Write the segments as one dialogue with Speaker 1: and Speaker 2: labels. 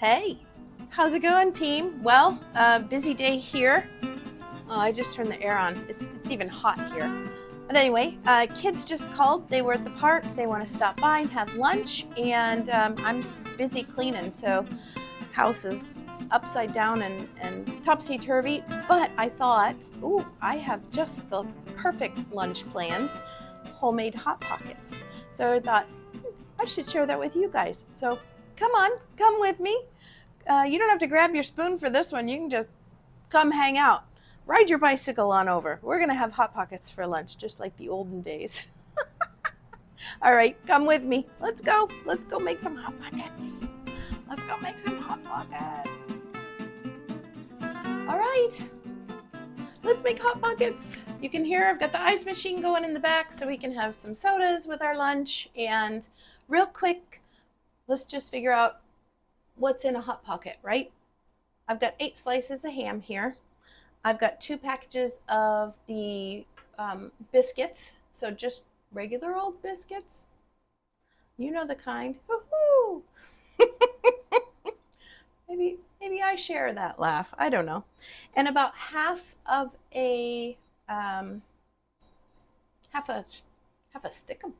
Speaker 1: Hey, how's it going, team? Well, busy day here. Oh, I just turned the air on. It's even hot here. But anyway, kids just called. They were at the park. They want to stop by and have lunch, and I'm busy cleaning, so house is upside down and topsy-turvy. But I thought, ooh, I have just the perfect lunch planned, homemade Hot Pockets. So I thought, I should share that with you guys. So come on, come with me. You don't have to grab your spoon for this one. You can just come hang out. Ride your bicycle on over. We're going to have Hot Pockets for lunch, just like the olden days. All right, come with me. Let's go. Let's go make some Hot Pockets. Let's go make some Hot Pockets. All right, let's make Hot Pockets. You can hear I've got the ice machine going in the back so we can have some sodas with our lunch. And real quick, let's just figure out what's in a Hot Pocket, right? I've got 8 slices of ham here. I've got 2 packages of the biscuits, so just regular old biscuits. You know the kind. Woohoo! Maybe I share that laugh. I don't know. And about half a stick of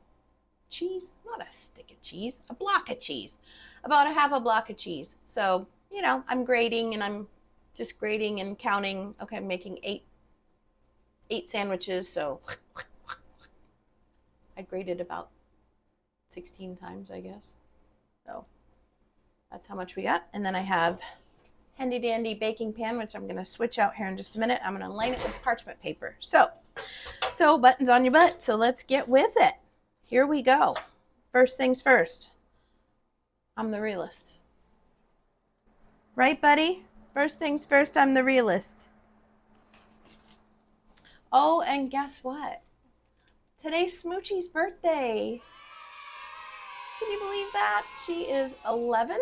Speaker 1: cheese, not a stick of cheese, a block of cheese. About a half a block of cheese. So, you know, I'm grating and I'm just grating and counting. Okay, I'm making eight sandwiches, so I grated about 16 times, I guess. So that's how much we got. And then I have handy dandy baking pan, which I'm going to switch out here in just a minute. I'm going to line it with parchment paper. So buttons on your butt. So let's get with it. Here we go. First things first. I'm the realist. Right, buddy? First things first, I'm the realist. Oh, and guess what? Today's Smoochie's birthday. Can you believe that? She is 11.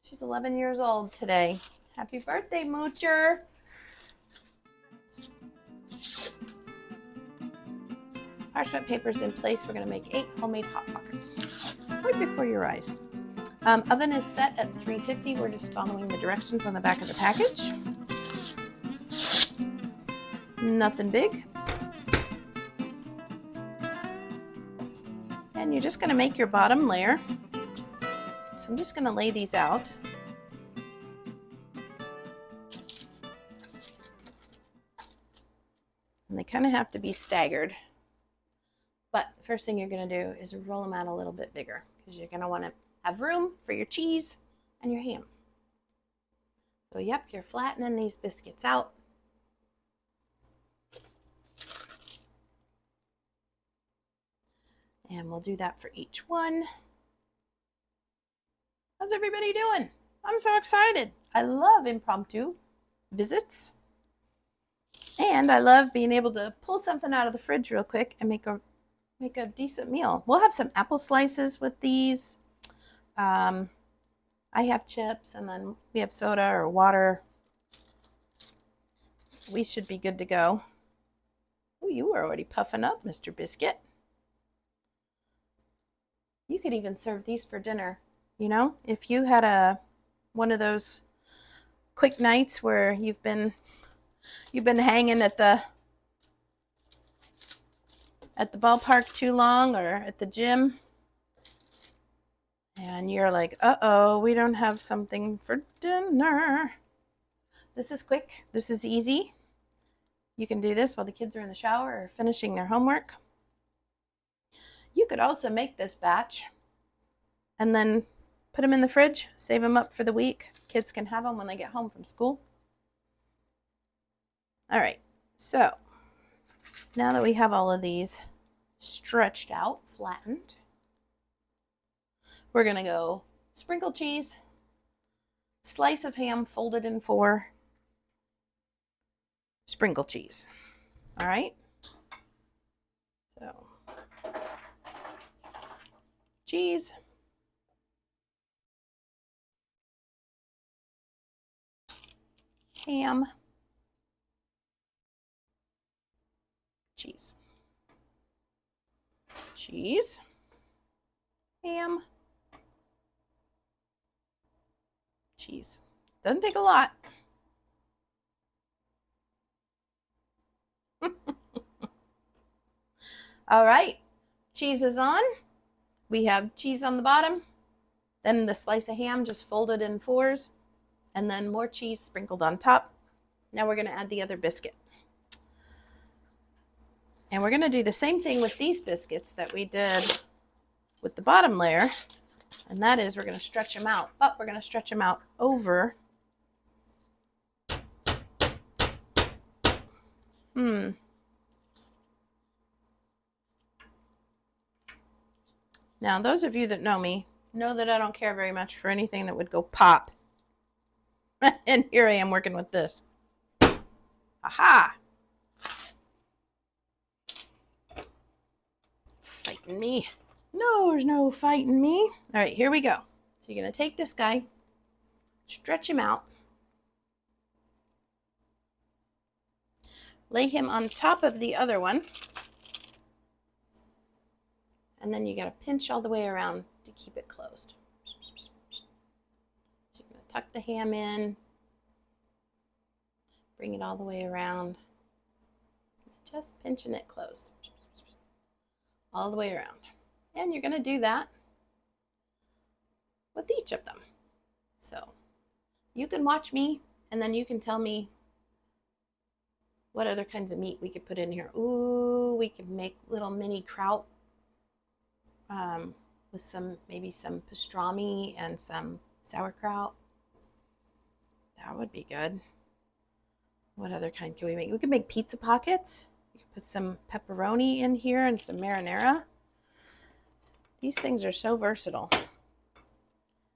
Speaker 1: She's 11 years old today. Happy birthday, Moocher. Parchment paper's in place. We're going to make 8 homemade Hot Pockets right before your eyes. Oven is set at 350. We're just following the directions on the back of the package. Nothing big. And you're just going to make your bottom layer. So I'm just going to lay these out. And they kind of have to be staggered. But the first thing you're going to do is roll them out a little bit bigger because you're going to want to have room for your cheese and your ham. So yep, you're flattening these biscuits out. And we'll do that for each one. How's everybody doing? I'm so excited. I love impromptu visits. And I love being able to pull something out of the fridge real quick and make a decent meal. We'll have some apple slices with these. I have chips, and then we have soda or water. We should be good to go. Oh, you were already puffing up, Mr. Biscuit. You could even serve these for dinner. You know, if you had one of those quick nights where you've been hanging at the ballpark too long or at the gym, and you're like, uh-oh, we don't have something for dinner. This is quick. This is easy. You can do this while the kids are in the shower or finishing their homework. You could also make this batch and then put them in the fridge, save them up for the week. Kids can have them when they get home from school. All right, so now that we have all of these stretched out, flattened, we're going to go sprinkled cheese, slice of ham folded in 4, sprinkled cheese. All right. So cheese, ham, cheese, ham, cheese. Doesn't take a lot. All right, cheese is on. We have cheese on the bottom, then the slice of ham just folded in fours, and then more cheese sprinkled on top. Now we're going to add the other biscuit. And we're going to do the same thing with these biscuits that we did with the bottom layer. And that is we're going to stretch them out, but we're going to stretch them out over. Now, those of you that know me know that I don't care very much for anything that would go pop. And here I am working with this. Aha! Fighting me. No, there's no fighting me. All right, here we go. So you're going to take this guy, stretch him out, lay him on top of the other one, and then you got to pinch all the way around to keep it closed. So you're going to tuck the ham in, bring it all the way around, just pinching it closed all the way around. And you're going to do that with each of them. So you can watch me, and then you can tell me what other kinds of meat we could put in here. Ooh, we could make little mini kraut with maybe some pastrami and some sauerkraut. That would be good. What other kind can we make? We could make pizza pockets. We could put some pepperoni in here and some marinara. These things are so versatile.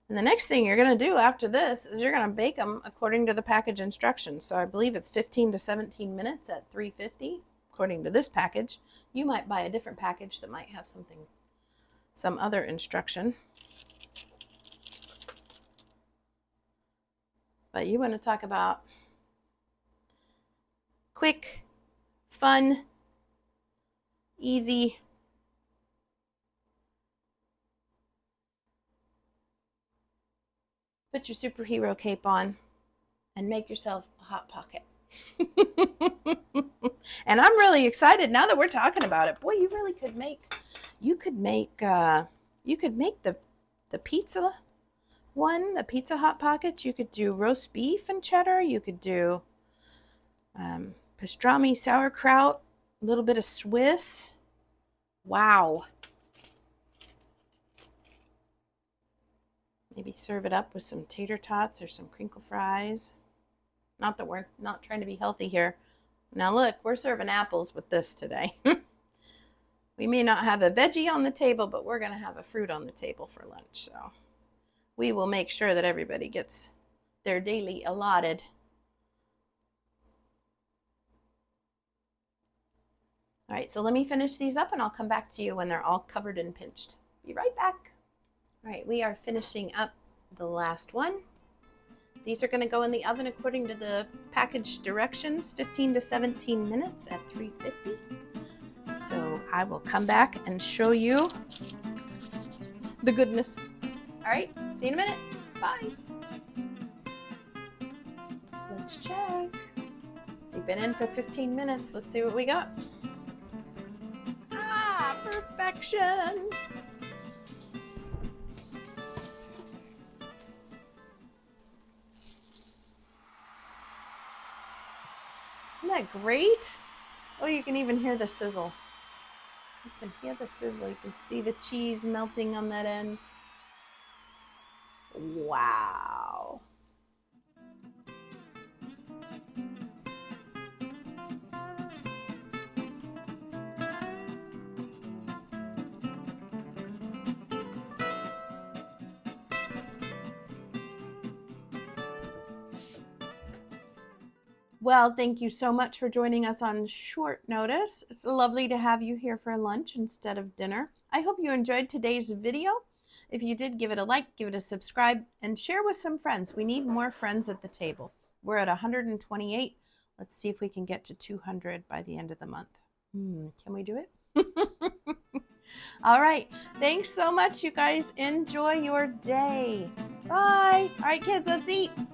Speaker 1: And the next thing you're going to do after this is you're going to bake them according to the package instructions. So I believe it's 15 to 17 minutes at 350, according to this package. You might buy a different package that might have some other instruction. But you want to talk about quick, fun, easy. Put your superhero cape on and make yourself a Hot Pocket. And I'm really excited now that we're talking about it. Boy, you really could make, you could make the pizza one, the pizza Hot Pockets. You could do roast beef and cheddar. You could do pastrami, sauerkraut, a little bit of Swiss. Wow. Maybe serve it up with some tater tots or some crinkle fries. Not that we're not trying to be healthy here. Now look, we're serving apples with this today. We may not have a veggie on the table, but we're going to have a fruit on the table for lunch. So we will make sure that everybody gets their daily allotted. All right, so let me finish these up and I'll come back to you when they're all covered and pinched. Be right back. All right, we are finishing up the last one. These are going to go in the oven according to the package directions, 15 to 17 minutes at 350. So I will come back and show you the goodness. All right, see you in a minute. Bye. Let's check. We've been in for 15 minutes. Let's see what we got. Ah, perfection. Isn't that great? Oh, you can even hear the sizzle. You can hear the sizzle. You can see the cheese melting on that end. Wow. Well, thank you so much for joining us on short notice. It's lovely to have you here for lunch instead of dinner. I hope you enjoyed today's video. If you did, give it a like, give it a subscribe, and share with some friends. We need more friends at the table. We're at 128. Let's see if we can get to 200 by the end of the month. Can we do it? All right. Thanks so much, you guys. Enjoy your day. Bye. All right. right, kids, let's eat.